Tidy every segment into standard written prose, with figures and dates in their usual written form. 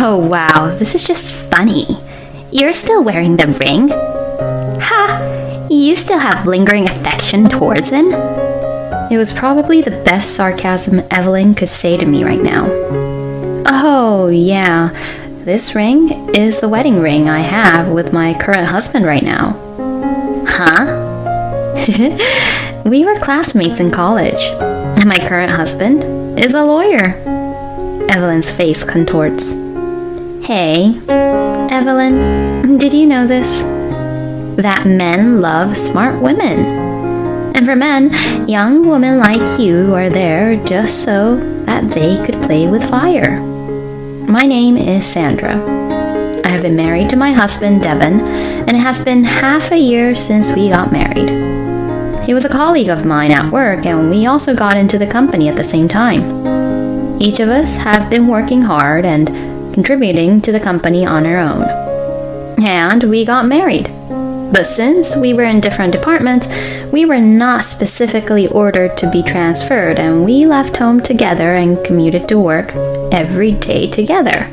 Oh wow, this is just funny. You're still wearing the ring? Ha! You still have lingering affection towards him? It was probably the best sarcasm Evelyn could say to me right now. Oh yeah, this ring is the wedding ring I have with my current husband right now. Huh? We were classmates in college, and my current husband is a lawyer. Evelyn's face contorts. Hey, Evelyn, did you know this? That men love smart women. And for men, young women like you are there just so that they could play with fire. My name is Sandra. I have been married to my husband, Devin, and it has been half a year since we got married. He was a colleague of mine at work, and we also got into the company at the same time. Each of us have been working hard and contributing to the company on our own. And we got married. But since we were in different departments, we were not specifically ordered to be transferred, and we left home together and commuted to work every day together.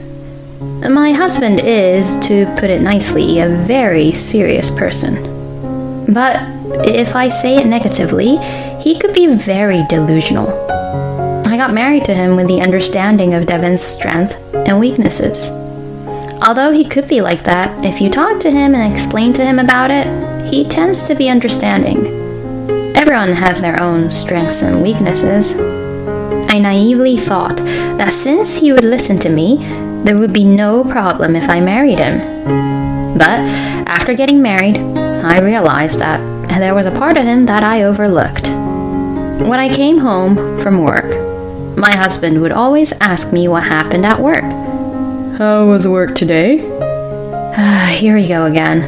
My husband is, to put it nicely, a very serious person. But if I say it negatively, he could be very delusional. I got married to him with the understanding of Devin's strength and weaknesses. Although he could be like that, if you talk to him and explain to him about it, he tends to be understanding. Everyone has their own strengths and weaknesses. I naively thought that since he would listen to me, there would be no problem if I married him. But after getting married, I realized that there was a part of him that I overlooked. When I came home from work, my husband would always ask me what happened at work. How was work today? Here we go again,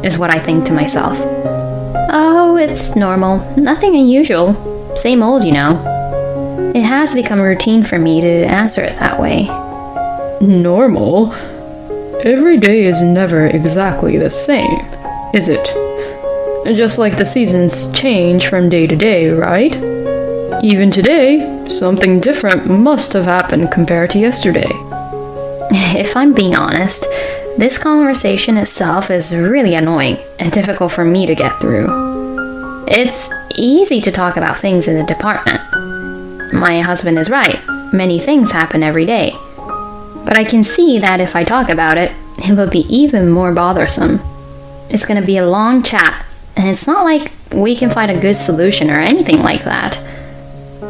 is what I think to myself. Oh, it's normal. Nothing unusual. Same old, you know. It has become routine for me to answer it that way. Normal? Every day is never exactly the same, is it? Just like the seasons change from day to day, right? Even today, something different must have happened compared to yesterday. If I'm being honest, this conversation itself is really annoying and difficult for me to get through. It's easy to talk about things in the department. My husband is right. Many things happen every day. But I can see that if I talk about it, it will be even more bothersome. It's going to be a long chat, and it's not like we can find a good solution or anything like that.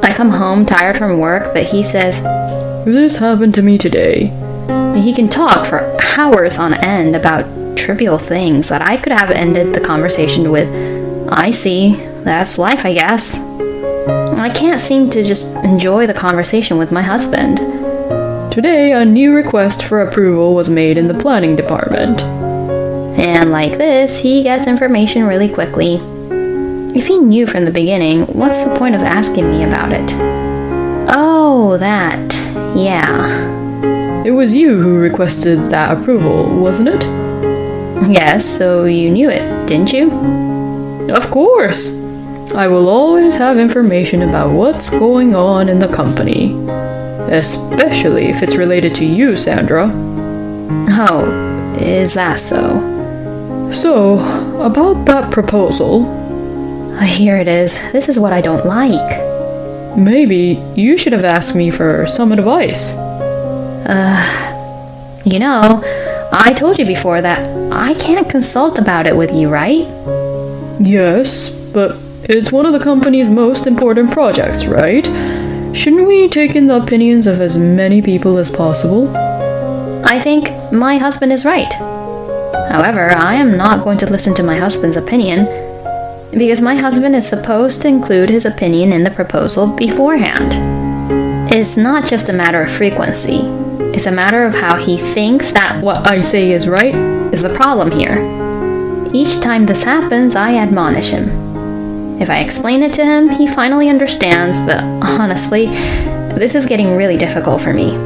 I come home tired from work, but he says, "This happened to me today." He can talk for hours on end about trivial things that I could have ended the conversation with, "I see, that's life, I guess." I can't seem to just enjoy the conversation with my husband. Today, a new request for approval was made in the planning department. And like this, he gets information really quickly. If he knew from the beginning, what's the point of asking me about it? Oh, that. Yeah. It was you who requested that approval, wasn't it? Yes, so you knew it, didn't you? Of course! I will always have information about what's going on in the company. Especially if it's related to you, Sandra. Oh, is that so? So, about that proposal... Here it is. This is what I don't like. Maybe you should have asked me for some advice. You know, I told you before that I can't consult about it with you, right? Yes, but it's one of the company's most important projects, right? Shouldn't we take in the opinions of as many people as possible? I think my husband is right. However, I am not going to listen to my husband's opinion, because my husband is supposed to include his opinion in the proposal beforehand. It's not just a matter of frequency. It's a matter of how he thinks that what I say is right is the problem here. Each time this happens, I admonish him. If I explain it to him, he finally understands, but honestly, this is getting really difficult for me.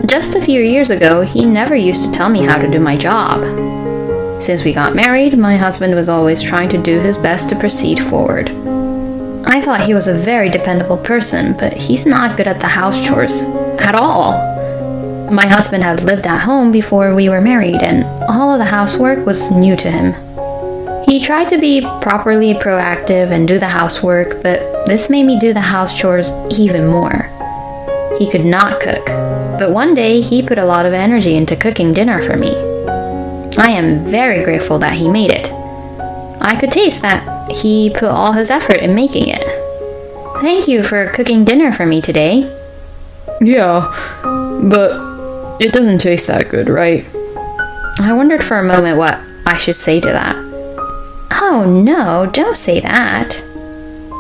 Just a few years ago, he never used to tell me how to do my job. Since we got married, my husband was always trying to do his best to proceed forward. I thought he was a very dependable person, but he's not good at the house chores at all. My husband had lived at home before we were married, and all of the housework was new to him. He tried to be properly proactive and do the housework, but this made me do the house chores even more. He could not cook, but one day he put a lot of energy into cooking dinner for me. I am very grateful that he made it. I could taste that he put all his effort in making it. Thank you for cooking dinner for me today. Yeah, but it doesn't taste that good, right? I wondered for a moment what I should say to that. Oh no, don't say that.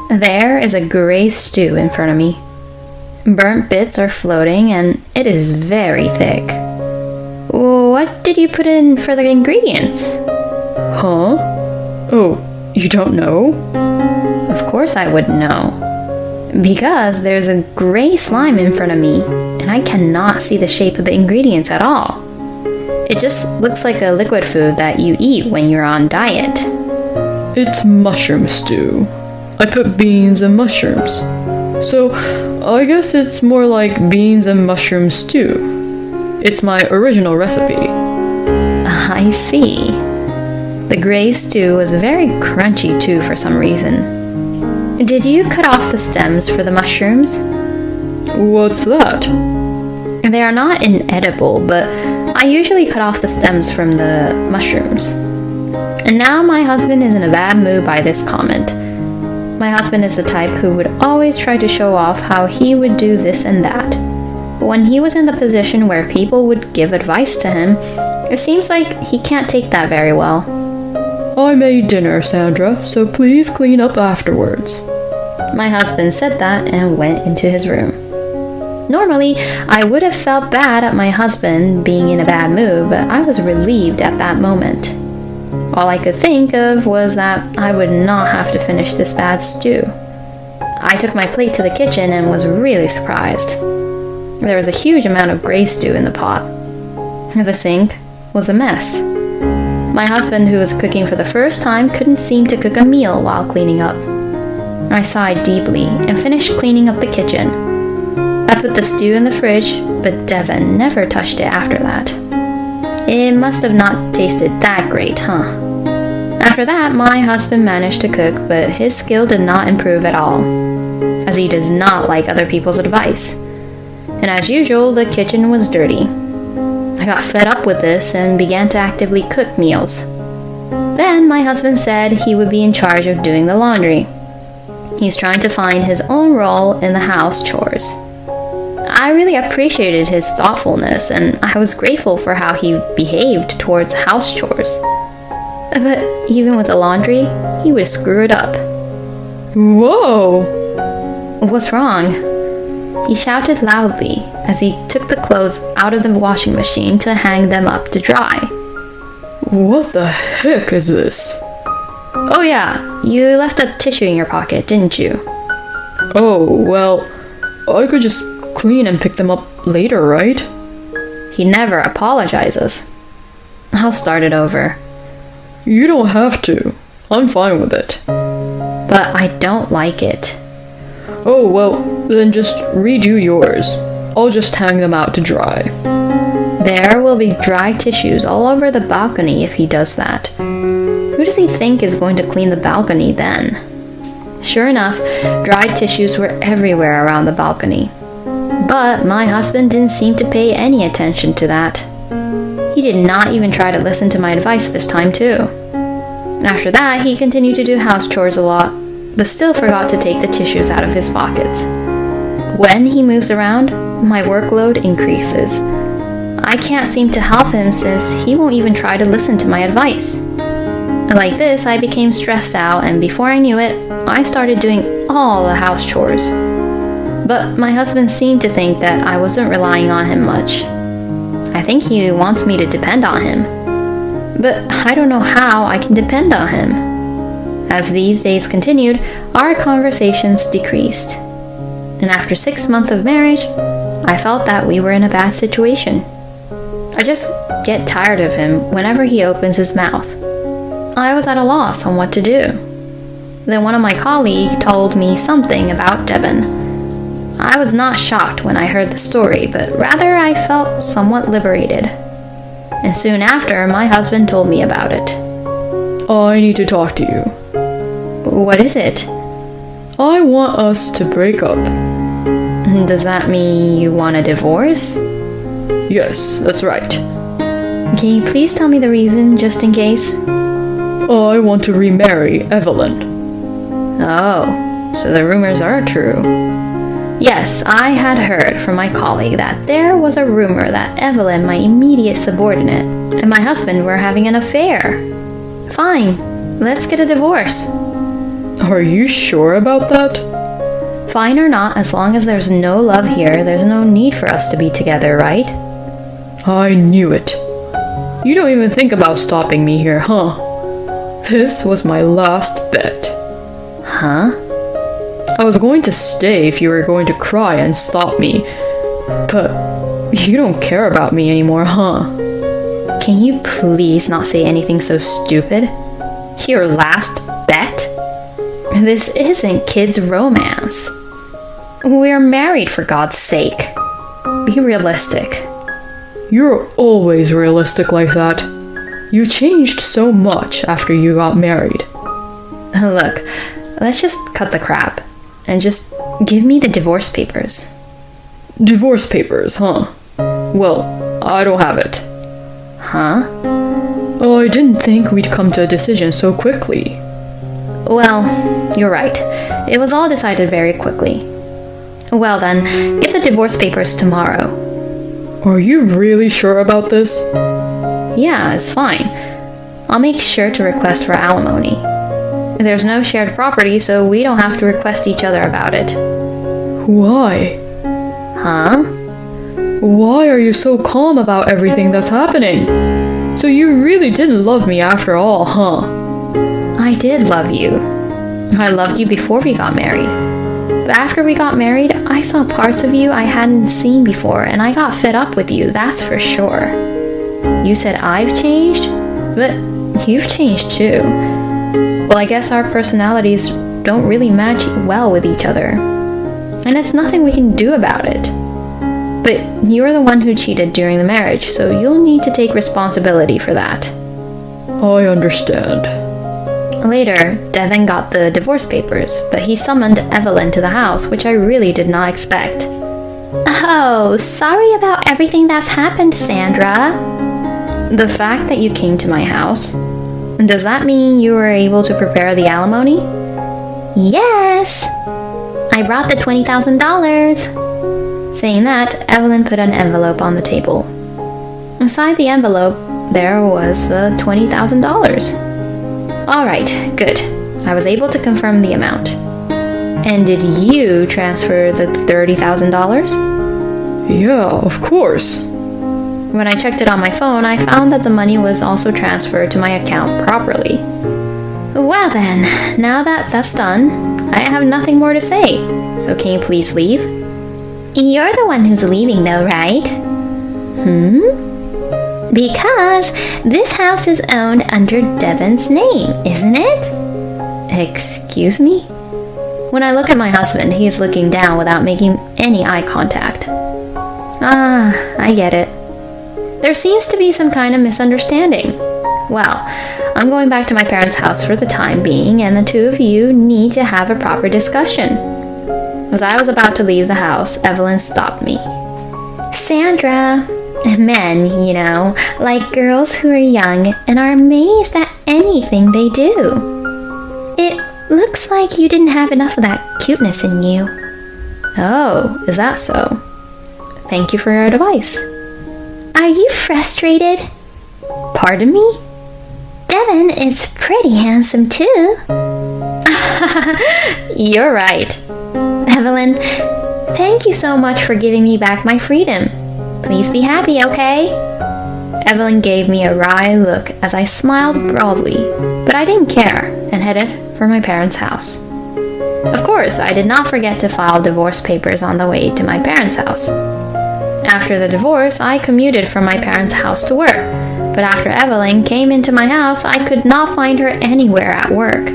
There is a gray stew in front of me. Burnt bits are floating and it is very thick. What did you put in for the ingredients? Huh? Oh, you don't know? Of course I would know. Because there's a gray slime in front of me and I cannot see the shape of the ingredients at all. It just looks like a liquid food that you eat when you're on diet. It's mushroom stew. I put beans and mushrooms. So, I guess it's more like beans and mushroom stew. It's my original recipe. I see. The gray stew was very crunchy too for some reason. Did you cut off the stems for the mushrooms? What's that? They are not inedible, but I usually cut off the stems from the mushrooms. And now my husband is in a bad mood by this comment. My husband is the type who would always try to show off how he would do this and that. But when he was in the position where people would give advice to him, it seems like he can't take that very well. I made dinner, Sandra, so please clean up afterwards. My husband said that and went into his room. Normally, I would have felt bad at my husband being in a bad mood, but I was relieved at that moment. All I could think of was that I would not have to finish this bad stew. I took my plate to the kitchen and was really surprised. There was a huge amount of gray stew in the pot. The sink was a mess. My husband, who was cooking for the first time, couldn't seem to cook a meal while cleaning up. I sighed deeply and finished cleaning up the kitchen. I put the stew in the fridge, but Devon never touched it after that. It must have not tasted that great, huh? After that, my husband managed to cook, but his skill did not improve at all, as he does not like other people's advice. And as usual, the kitchen was dirty. I got fed up with this and began to actively cook meals. Then my husband said he would be in charge of doing the laundry. He's trying to find his own role in the house chores. I really appreciated his thoughtfulness and I was grateful for how he behaved towards house chores. But even with the laundry, he would screw it up. Whoa! What's wrong? He shouted loudly as he took the clothes out of the washing machine to hang them up to dry. What the heck is this? Oh yeah, you left a tissue in your pocket, didn't you? Oh, well, I could just clean and pick them up later, right? He never apologizes. I'll start it over. You don't have to. I'm fine with it. But I don't like it. Oh, well, then just redo yours. I'll just hang them out to dry. There will be dry tissues all over the balcony if he does that. Who does he think is going to clean the balcony then? Sure enough, dried tissues were everywhere around the balcony. But my husband didn't seem to pay any attention to that. He did not even try to listen to my advice this time too. After that, he continued to do house chores a lot, but still forgot to take the tissues out of his pockets. When he moves around, my workload increases. I can't seem to help him since he won't even try to listen to my advice. Like this, I became stressed out, and before I knew it, I started doing all the house chores. But my husband seemed to think that I wasn't relying on him much. I think he wants me to depend on him. But I don't know how I can depend on him. As these days continued, our conversations decreased. And after 6 months of marriage, I felt that we were in a bad situation. I just get tired of him whenever he opens his mouth. I was at a loss on what to do. Then one of my colleagues told me something about Devon. I was not shocked when I heard the story, but rather I felt somewhat liberated. And soon after, my husband told me about it. I need to talk to you. What is it? I want us to break up. Does that mean you want a divorce? Yes, that's right. Can you please tell me the reason, just in case? I want to remarry Evelyn. Oh, so the rumors are true. Yes, I had heard from my colleague that there was a rumor that Evelyn, my immediate subordinate, and my husband were having an affair. Fine, let's get a divorce. Are you sure about that? Fine or not, as long as there's no love here, there's no need for us to be together, right? I knew it. You don't even think about stopping me here, huh? This was my last bet. Huh? I was going to stay if you were going to cry and stop me. But you don't care about me anymore, huh? Can you please not say anything so stupid? Your last bet? This isn't kids' romance. We're married, for God's sake. Be realistic. You're always realistic like that. You changed so much after you got married. Look, let's just cut the crap and just give me the divorce papers. Divorce papers, huh? Well, I don't have it. Huh? Oh, I didn't think we'd come to a decision so quickly. Well, you're right. It was all decided very quickly. Well then, get the divorce papers tomorrow. Are you really sure about this? Yeah, it's fine. I'll make sure to request for alimony. There's no shared property, so we don't have to request each other about it. Why? Huh? Why are you so calm about everything that's happening? So you really didn't love me after all, huh? I did love you. I loved you before we got married. But after we got married, I saw parts of you I hadn't seen before, and I got fed up with you, that's for sure. You said I've changed, but you've changed too. Well, I guess our personalities don't really match well with each other. And it's nothing we can do about it. But you were the one who cheated during the marriage, so you'll need to take responsibility for that. I understand. Later, Devin got the divorce papers, but he summoned Evelyn to the house, which I really did not expect. Oh, sorry about everything that's happened, Sandra. The fact that you came to my house, does that mean you were able to prepare the alimony? Yes! I brought the $20,000. Saying that, Evelyn put an envelope on the table. Inside the envelope, there was the $20,000. Alright, good. I was able to confirm the amount. And did you transfer the $30,000? Yeah, of course. When I checked it on my phone, I found that the money was also transferred to my account properly. Well then, now that that's done, I have nothing more to say. So can you please leave? You're the one who's leaving though, right? Because this house is owned under Devin's name, isn't it? Excuse me? When I look at my husband, he's looking down without making any eye contact. Ah, I get it. There seems to be some kind of misunderstanding. Well, I'm going back to my parents' house for the time being, and the two of you need to have a proper discussion. As I was about to leave the house, Evelyn stopped me. Sandra, men, you know, like girls who are young and are amazed at anything they do. It looks like you didn't have enough of that cuteness in you. Oh, is that so? Thank you for your advice. Are you frustrated? Pardon me? Devin is pretty handsome too. You're right. Evelyn, thank you so much for giving me back my freedom. Please be happy, okay? Evelyn gave me a wry look as I smiled broadly, but I didn't care and headed for my parents' house. Of course, I did not forget to file divorce papers on the way to my parents' house. After the divorce, I commuted from my parents' house to work, but after Evelyn came into my house, I could not find her anywhere at work.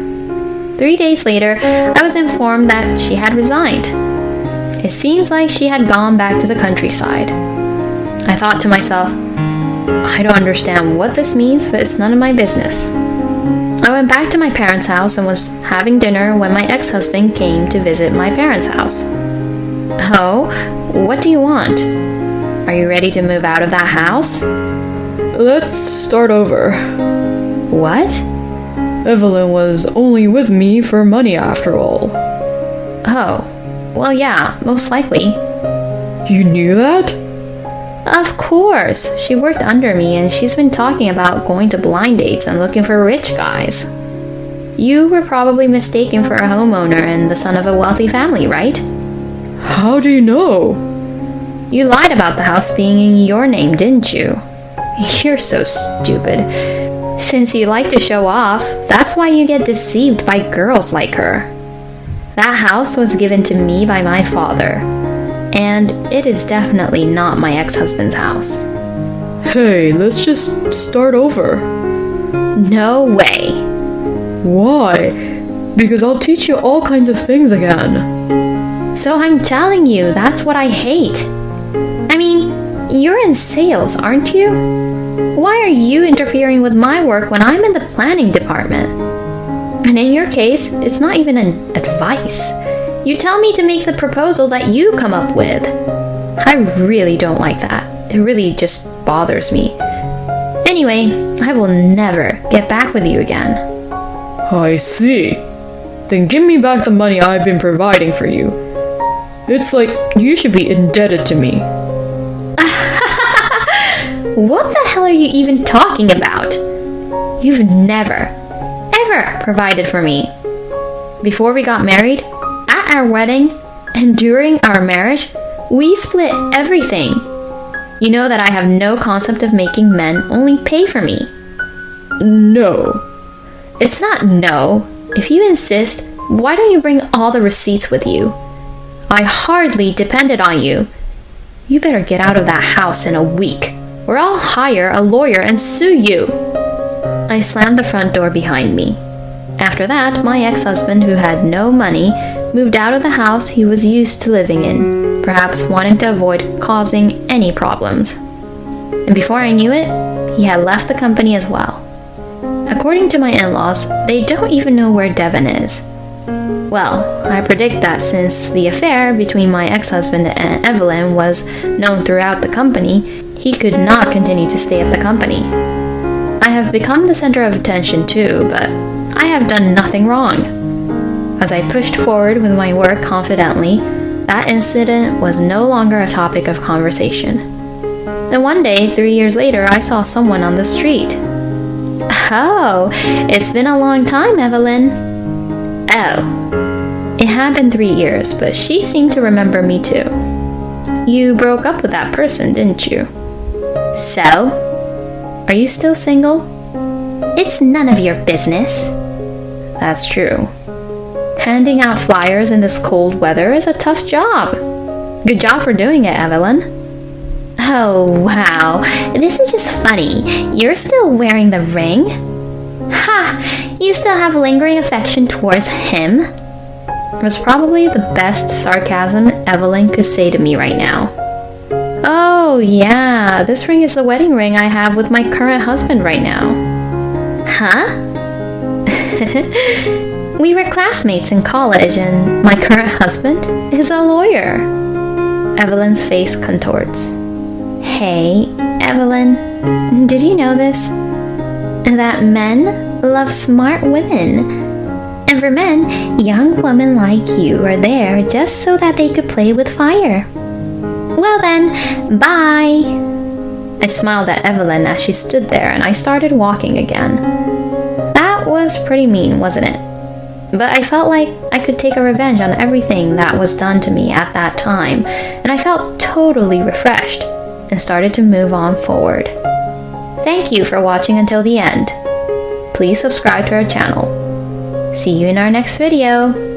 3 days later, I was informed that she had resigned. It seems like she had gone back to the countryside. I thought to myself, I don't understand what this means, but it's none of my business. I went back to my parents' house and was having dinner when my ex-husband came to visit my parents' house. Oh, what do you want? Are you ready to move out of that house? Let's start over. What? Evelyn was only with me for money after all. Oh, well, yeah, most likely. You knew that? Of course. She worked under me and she's been talking about going to blind dates and looking for rich guys. You were probably mistaken for a homeowner and the son of a wealthy family, right? How do you know? You lied about the house being in your name, didn't you? You're so stupid. Since you like to show off, that's why you get deceived by girls like her. That house was given to me by my father, and it is definitely not my ex-husband's house. Hey, let's just start over. No way. Why? Because I'll teach you all kinds of things again. So I'm telling you, that's what I hate. I mean, you're in sales, aren't you? Why are you interfering with my work when I'm in the planning department? And in your case, it's not even an advice. You tell me to make the proposal that you come up with. I really don't like that. It really just bothers me. Anyway, I will never get back with you again. I see. Then give me back the money I've been providing for you. It's like you should be indebted to me. What the hell are you even talking about? You've never, ever provided for me. Before we got married, at our wedding, and during our marriage, we split everything. You know that I have no concept of making men only pay for me. No. It's not no. If you insist, why don't you bring all the receipts with you? I hardly depended on you. You better get out of that house in a week, or I'll hire a lawyer and sue you. I slammed the front door behind me. After that, my ex-husband, who had no money, moved out of the house he was used to living in, perhaps wanting to avoid causing any problems. And before I knew it, he had left the company as well. According to my in-laws, they don't even know where Devon is. Well, I predict that since the affair between my ex-husband and Evelyn was known throughout the company, he could not continue to stay at the company. I have become the center of attention too, but I have done nothing wrong. As I pushed forward with my work confidently, that incident was no longer a topic of conversation. Then one day, 3 years later, I saw someone on the street. Oh, it's been a long time, Evelyn. Oh, it had been 3 years, but she seemed to remember me too. You broke up with that person, didn't you? So? Are you still single? It's none of your business. That's true. Handing out flyers in this cold weather is a tough job. Good job for doing it, Evelyn. Oh, wow. This is just funny. You're still wearing the ring? Ha! You still have lingering affection towards him? It was probably the best sarcasm Evelyn could say to me right now. Oh, yeah. This ring is the wedding ring I have with my current husband right now. Huh? We were classmates in college, and my current husband is a lawyer. Evelyn's face contorts. Hey, Evelyn, did you know this? That men love smart women. And for men, young women like you are there just so that they could play with fire. Well then, bye. I smiled at Evelyn as she stood there, and I started walking again. That was pretty mean, wasn't it? But I felt like I could take a revenge on everything that was done to me at that time, and I felt totally refreshed and started to move on forward. Thank you for watching until the end. Please subscribe to our channel. See you in our next video.